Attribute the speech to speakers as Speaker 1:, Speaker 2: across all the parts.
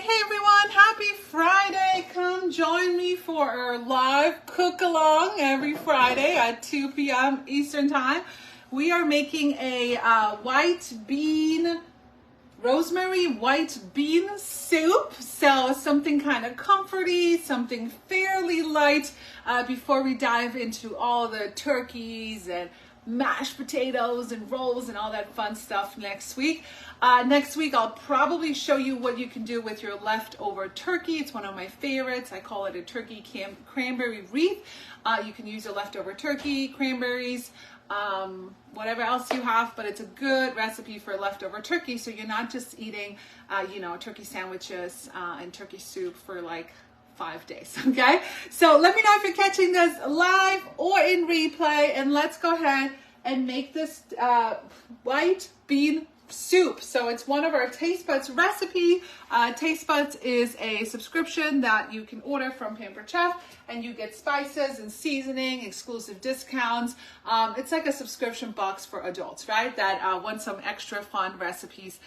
Speaker 1: Hey everyone, happy Friday. Come join me for our live cook along every Friday at 2 p.m. Eastern Time. We are making a rosemary white bean soup. So something kind of comforty, something fairly light before we dive into all the turkeys and mashed potatoes and rolls and all that fun stuff next week. Next week, I'll probably show you what you can do with your leftover turkey. It's one of my favorites. I call it a turkey cranberry wreath. You can use your leftover turkey, cranberries, whatever else you have, but it's a good recipe for leftover turkey. So you're not just eating, turkey sandwiches and turkey soup for like 5 days, okay? So let me know if you're catching this live or in replay, and let's go ahead and make this white bean soup. So it's one of our Taste Buds recipe. Taste Buds is a subscription that you can order from Pampered Chef, and you get spices and seasoning, exclusive discounts. It's like a subscription box for adults, right? That want some extra fun recipes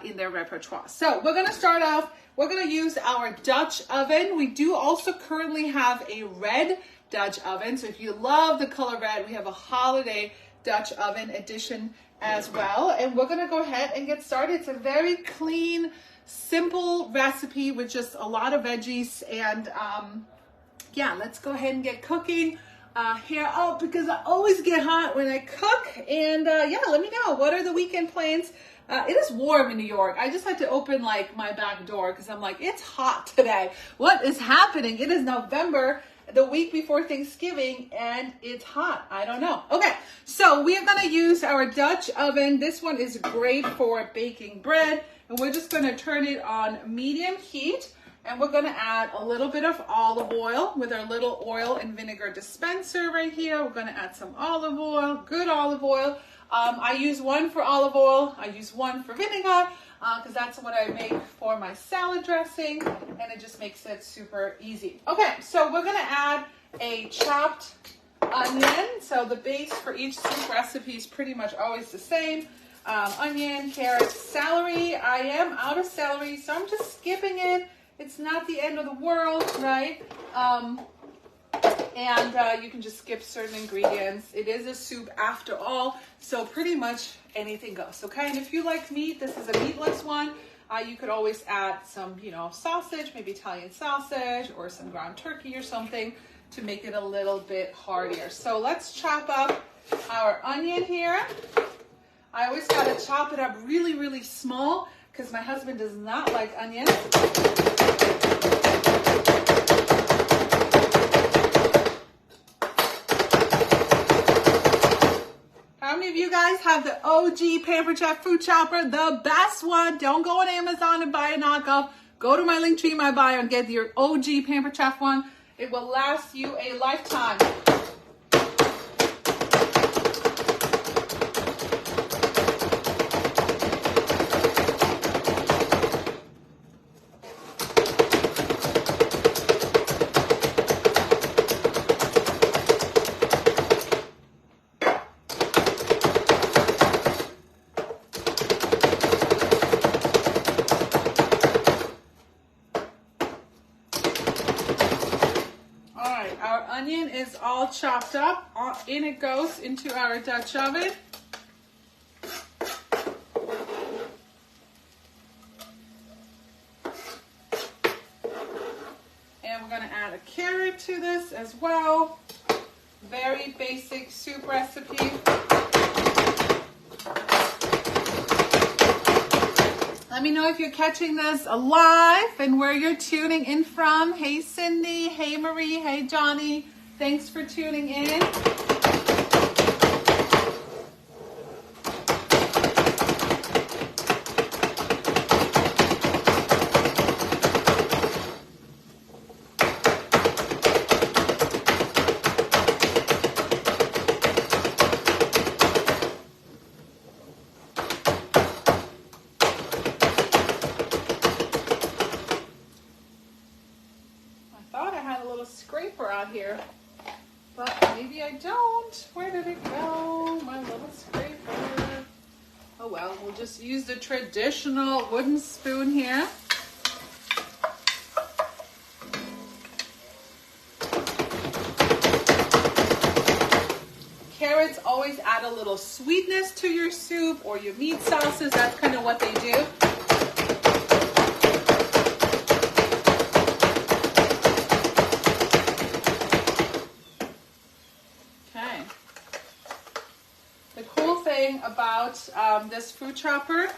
Speaker 1: in their repertoire. So we're gonna start off, we're gonna use our Dutch oven. We do also currently have a red Dutch oven. So if you love the color red, we have a holiday Dutch oven edition as well. And we're gonna go ahead and get started. It's a very clean, simple recipe with just a lot of veggies. And yeah, let's go ahead and get cooking here. Oh, because I always get hot when I cook. And yeah, let me know, what are the weekend plans? It is warm in New York. I just had to open like my back door because I'm like, it's hot today. What is happening? It is November, the week before Thanksgiving, and it's hot. I don't know. Okay, so we are going to use our Dutch oven. This one is great for baking bread, and we're just going to turn it on medium heat, and we're going to add a little bit of olive oil with our little oil and vinegar dispenser right here. We're going to add some olive oil, good olive oil. I use one for olive oil. I use one for vinegar because that's what I make for my salad dressing, and it just makes it super easy. Okay, so we're gonna add a chopped onion. So the base for each soup recipe is pretty much always the same. Onion, carrots, celery. I am out of celery, so I'm just skipping it. It's not the end of the world, right? And you can just skip certain ingredients. It is a soup after all, so pretty much anything goes, okay? And if you like meat, this is a meatless one. You could always add some, sausage, maybe Italian sausage or some ground turkey or something to make it a little bit heartier. So let's chop up our onion here. I always gotta chop it up really, really small because my husband does not like onions. How many of you guys have the OG Pampered Chef food chopper, the best one? Don't go on Amazon and buy a knockoff. Go to my link tree in my bio and get your OG Pampered Chef one. It will last you a lifetime. Onion is all chopped up. In it goes into our Dutch oven. And we're going to add a carrot to this as well. Very basic soup recipe. Let me know if you're catching this live and where you're tuning in from. Hey Cindy, hey Marie, hey Johnny. Thanks for tuning in. Scraper out here, but maybe I don't. Where did it go? My little scraper. Oh well, we'll just use the traditional wooden spoon here. carrots always add a little sweetness to your soup or your meat sauces. That's kind of what they do. Okay. The cool thing about this food chopper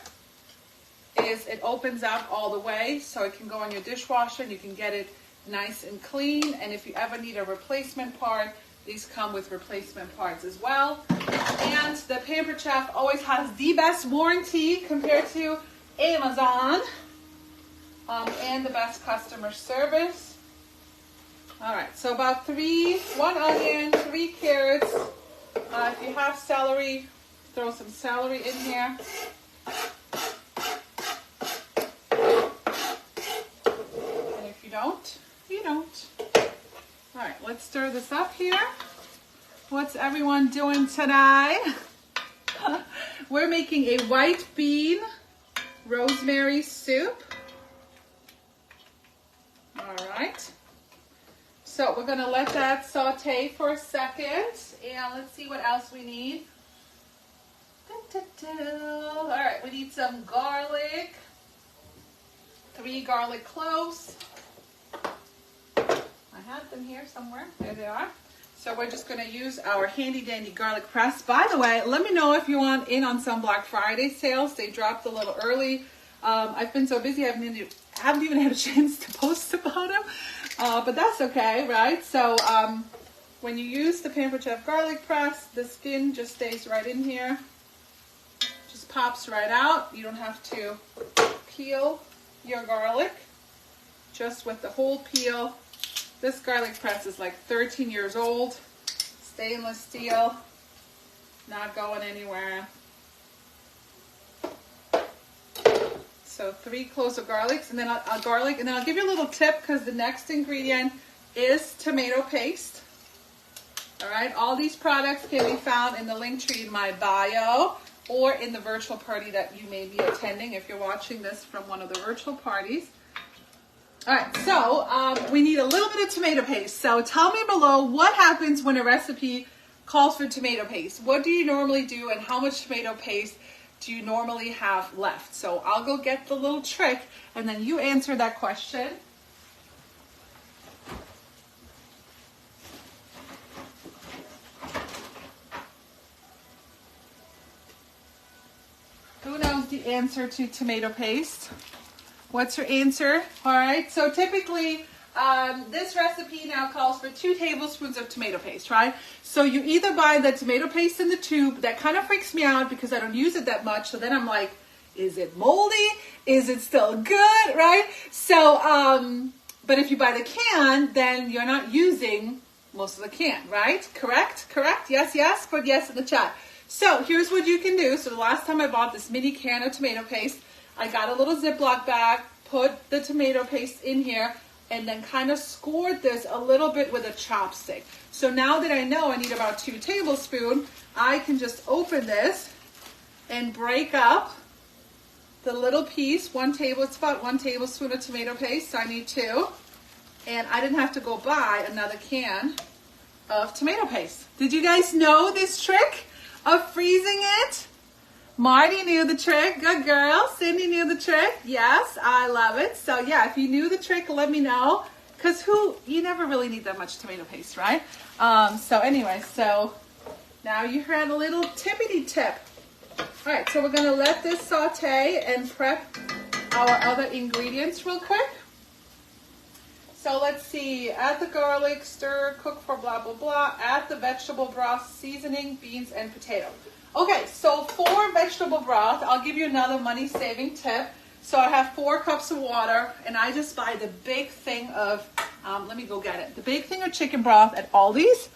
Speaker 1: is it opens up all the way, so it can go in your dishwasher and you can get it nice and clean. And if you ever need a replacement part, these come with replacement parts as well. And the Pampered Chef always has the best warranty compared to Amazon, and the best customer service. All right, so about 1 onion, 3 carrots. If you have celery, throw some celery in here. And if you don't, you don't. All right, let's stir this up here. What's everyone doing today? We're making a white bean rosemary soup. All right. So we're gonna let that saute for a second, and let's see what else we need. All right, we need some garlic, 3 garlic cloves. I have them here somewhere. There they are. So we're just going to use our handy dandy garlic press. By the way, let me know if you want in on some Black Friday sales. They dropped a little early. I've been so busy I haven't even had a chance to post about them. But that's okay, right? So when you use the Pampered Chef garlic press, the skin just stays right in here. Just pops right out. You don't have to peel your garlic. Just with the whole peel. This garlic press is like 13 years old. Stainless steel. Not going anywhere. So 3 cloves of garlic, and then I'll give you a little tip, because the next ingredient is tomato paste. All right, all these products can be found in the link tree in my bio or in the virtual party that you may be attending if you're watching this from one of the virtual parties. All right, so we need a little bit of tomato paste. So tell me below what happens when a recipe calls for tomato paste. What do you normally do, and how much tomato paste do you normally have left? So I'll go get the little trick, and then you answer that question. Who knows the answer to tomato paste? What's your answer? All right, so typically this recipe now calls for 2 tablespoons of tomato paste, right? So you either buy the tomato paste in the tube. That kind of freaks me out because I don't use it that much. So then I'm like, is it moldy? Is it still good, right? So, but if you buy the can, then you're not using most of the can, right? Correct? Yes, put yes in the chat. So here's what you can do. So the last time I bought this mini can of tomato paste, I got a little Ziploc bag, put the tomato paste in here, and then kind of scored this a little bit with a chopstick. So now that I know I need about 2 tablespoons, I can just open this and break up the little piece. It's about 1 tablespoon of tomato paste, so I need 2. And I didn't have to go buy another can of tomato paste. Did you guys know this trick of freezing it? Marty knew the trick. Good girl. Cindy knew the trick. Yes, I love it. So yeah, if you knew the trick, let me know. Because you never really need that much tomato paste, right? So anyway, so now you heard a little tippity tip. All right, so we're going to let this saute and prep our other ingredients real quick. So let's see. Add the garlic, stir, cook for blah, blah, blah. Add the vegetable broth, seasoning, beans, and potato. Okay, so for vegetable broth, I'll give you another money-saving tip. So I have 4 cups of water, and I just buy the big thing of, let me go get it. The big thing of chicken broth at Aldi's.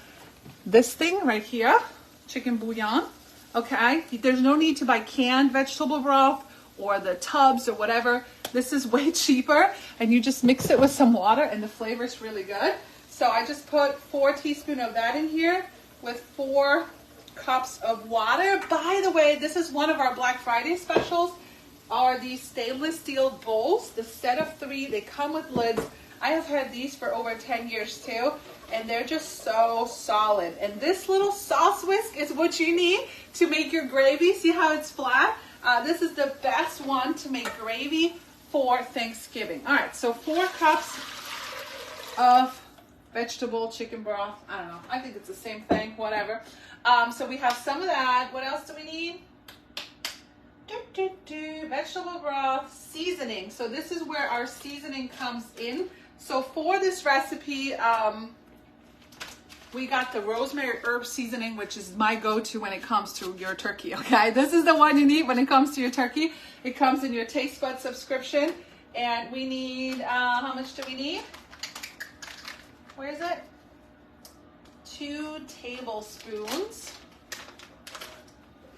Speaker 1: This thing right here, chicken bouillon. Okay, there's no need to buy canned vegetable broth or the tubs or whatever. This is way cheaper, and you just mix it with some water, and the flavor is really good. So I just put 4 teaspoons of that in here with 4 cups of water. By the way, this is one of our Black Friday specials, are these stainless steel bowls, the set of 3. They come with lids. I have had these for over 10 years too, and they're just so solid. And this little sauce whisk is what you need to make your gravy. See how it's flat? This is the best one to make gravy for Thanksgiving. All right, so 4 cups of vegetable chicken broth. I don't know. I think it's the same thing, whatever. So we have some of that. What else do we need? Vegetable broth, seasoning. So this is where our seasoning comes in. So for this recipe, we got the rosemary herb seasoning, which is my go-to when it comes to your turkey, okay? This is the one you need when it comes to your turkey. It comes in your Taste Bud subscription. And we need, how much do we need? Where is it? 2 tablespoons.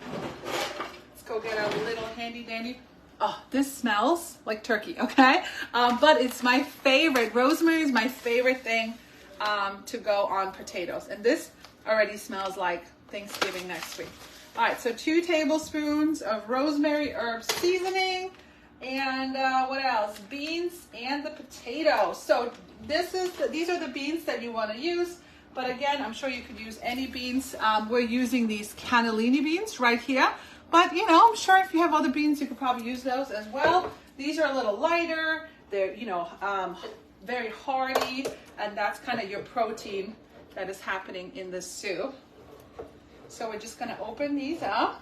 Speaker 1: Let's go get our little handy dandy. Oh, this smells like turkey, okay? But it's my favorite. Rosemary is my favorite thing to go on potatoes. And this already smells like Thanksgiving next week. All right, so 2 tablespoons of rosemary herb seasoning. And what else? Beans and the potatoes. So these are the beans that you want to use. But again, I'm sure you could use any beans. We're using these cannellini beans right here. But, you know, I'm sure if you have other beans, you could probably use those as well. These are a little lighter. They're, you know, very hearty. And that's kind of your protein that is happening in this soup. So we're just going to open these up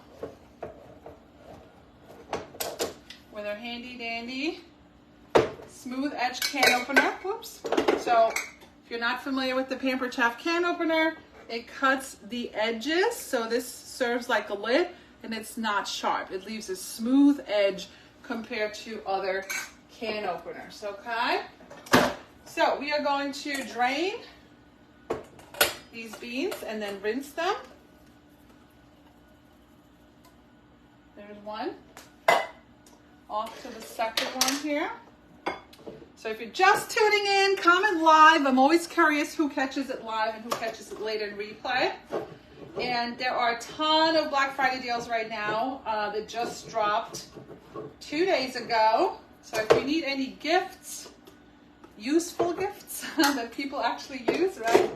Speaker 1: with our handy dandy smooth edge can opener. Whoops. So if you're not familiar with the Pampered Chef can opener, it cuts the edges. So this serves like a lid and it's not sharp. It leaves a smooth edge compared to other can openers, okay? So we are going to drain these beans and then rinse them. There's one. Off to the second one here. So if you're just tuning in, comment live. I'm always curious who catches it live and who catches it later in replay. And there are a ton of Black Friday deals right now that just dropped 2 days ago. So if you need any gifts, useful gifts that people actually use, right?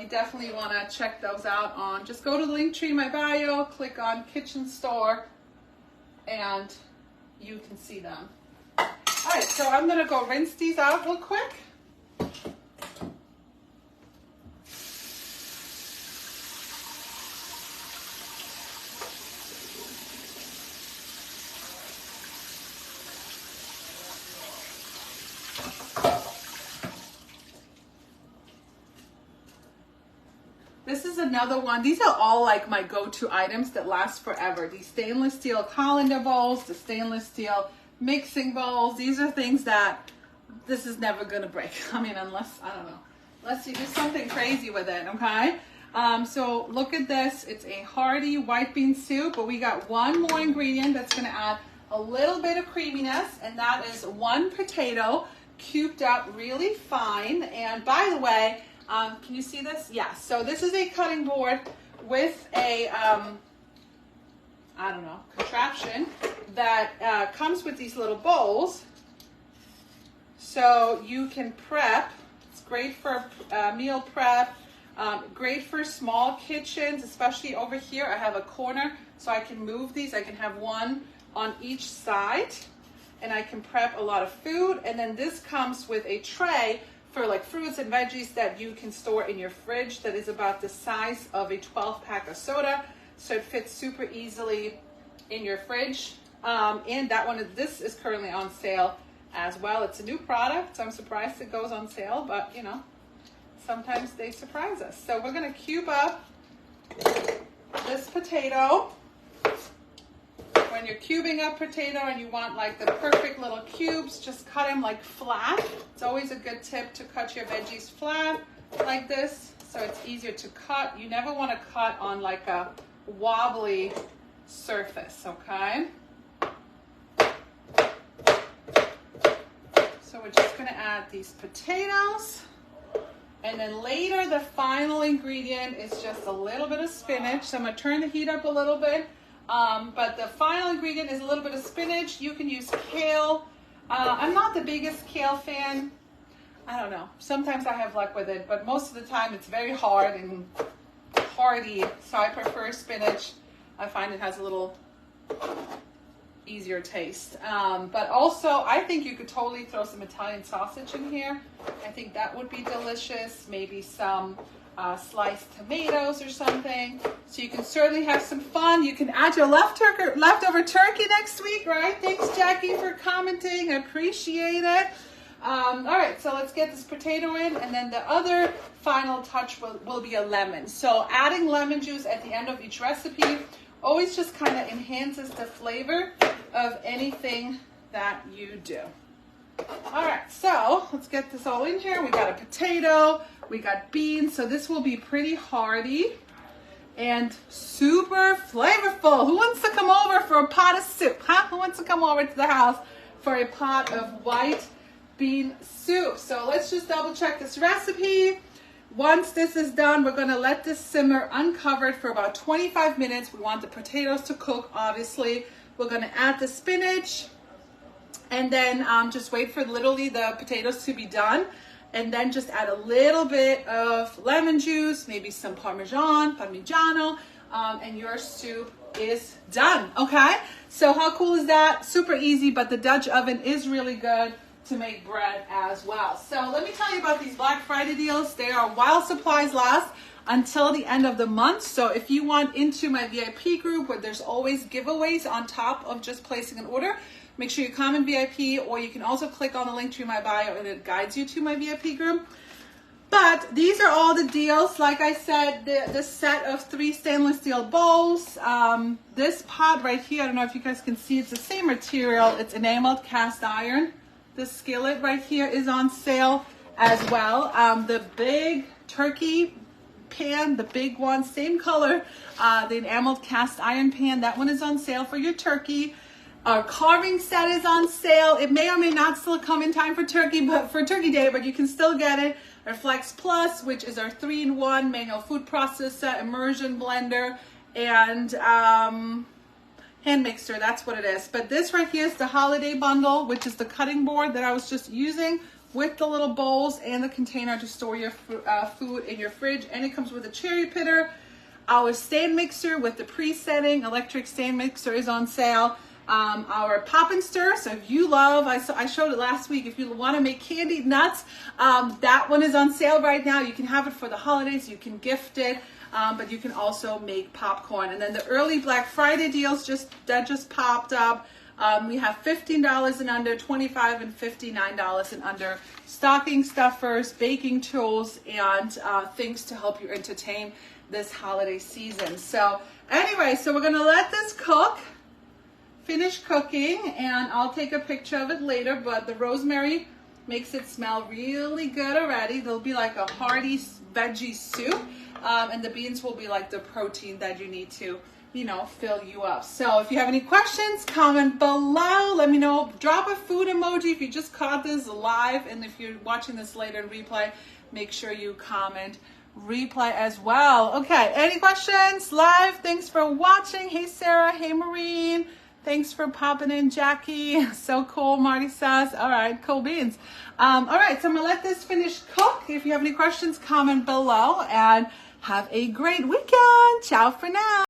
Speaker 1: You definitely want to check those out on, just go to the link tree in my bio, click on Kitchen Store, and you can see them. All right, so I'm gonna go rinse these out real quick. This is another one. These are all like my go-to items that last forever. These stainless steel colander bowls, the stainless steel mixing bowls. These are things that this is never gonna break. I mean, unless, I don't know, unless you do something crazy with it, okay? So look at this. It's a hearty white bean soup, but we got one more ingredient that's gonna add a little bit of creaminess, and that is 1 potato cubed up really fine. And by the way, can you see this? Yeah, so this is a cutting board with a, I don't know, contraption that comes with these little bowls. So you can prep. It's great for meal prep, great for small kitchens, especially over here. I have a corner so I can move these. I can have one on each side and I can prep a lot of food. And then this comes with a tray for like fruits and veggies that you can store in your fridge that is about the size of a 12-pack of soda. So it fits super easily in your fridge. And that one, this is currently on sale as well. It's a new product, so I'm surprised it goes on sale, but you know, sometimes they surprise us. So we're gonna cube up this potato. When you're cubing up potato and you want like the perfect little cubes, just cut them like flat. It's always a good tip to cut your veggies flat like this, so it's easier to cut. You never want to cut on like a wobbly surface, okay? So we're just gonna add these potatoes. And then later, the final ingredient is just a little bit of spinach. So I'm gonna turn the heat up a little bit. But the final ingredient is a little bit of spinach. You can use kale. I'm not the biggest kale fan. I don't know. Sometimes I have luck with it, but most of the time it's very hard and hearty. So I prefer spinach. I find it has a little easier taste. But also, I think you could totally throw some Italian sausage in here. I think that would be delicious. Maybe some sliced tomatoes or something. So you can certainly have some fun. You can add your leftover turkey next week, right? Thanks, Jackie, for commenting. I appreciate it. All right, so let's get this potato in, and then the other final touch will be a lemon. So adding lemon juice at the end of each recipe always just kind of enhances the flavor of anything that you do. All right, so let's get this all in here. We got a potato, we got beans, so this will be pretty hearty and super flavorful. Who wants to come over for a pot of soup, huh? Who wants to come over to the house for a pot of white bean soup? So let's just double check this recipe. Once this is done, we're gonna let this simmer uncovered for about 25 minutes. We want the potatoes to cook, obviously. We're gonna add the spinach, and then just wait for literally the potatoes to be done, and then just add a little bit of lemon juice, maybe some Parmigiano, and your soup is done, okay? So how cool is that? Super easy, but the Dutch oven is really good to make bread as well. So let me tell you about these Black Friday deals. They are while supplies last until the end of the month. So if you want into my VIP group where there's always giveaways on top of just placing an order, make sure you comment VIP, or you can also click on the link to my bio and it guides you to my VIP group. But these are all the deals. Like I said, the set of 3 stainless steel bowls. This pot right here, I don't know if you guys can see, it's the same material. It's enameled cast iron. The skillet right here is on sale as well. The big turkey pan, the big one, same color, the enameled cast iron pan, that one is on sale for your turkey. Our carving set is on sale. It may or may not still come in time for turkey, but for Turkey Day, but you can still get it. Our Flex Plus, which is our 3-in-1 manual food processor, immersion blender, and hand mixer, that's what it is. But this right here is the holiday bundle, which is the cutting board that I was just using with the little bowls and the container to store your food in your fridge. And it comes with a cherry pitter. Our stand mixer with the pre-setting electric stand mixer is on sale. Our pop and stir, so if you love, I showed it last week, if you want to make candied nuts, that one is on sale right now. You can have it for the holidays, you can gift it. But you can also make popcorn. And then the early Black Friday deals just popped up. We have $15 and under, $25 and $59 and under. Stocking stuffers, baking tools, and things to help you entertain this holiday season. So anyway, so we're gonna let this cook, finish cooking, and I'll take a picture of it later. But the rosemary makes it smell really good already. There'll be like a hearty veggie soup. And the beans will be like the protein that you need to, you know, fill you up. So if you have any questions, comment below. Let me know. Drop a food emoji if you just caught this live. And if you're watching this later in replay, make sure you comment replay as well. Okay, any questions live? Thanks for watching. Hey, Sarah. Hey, Maureen. Thanks for popping in, Jackie. So cool, Marty says. All right, cool beans. All right, so I'm going to let this finish cook. If you have any questions, comment below. And have a great weekend. Ciao for now.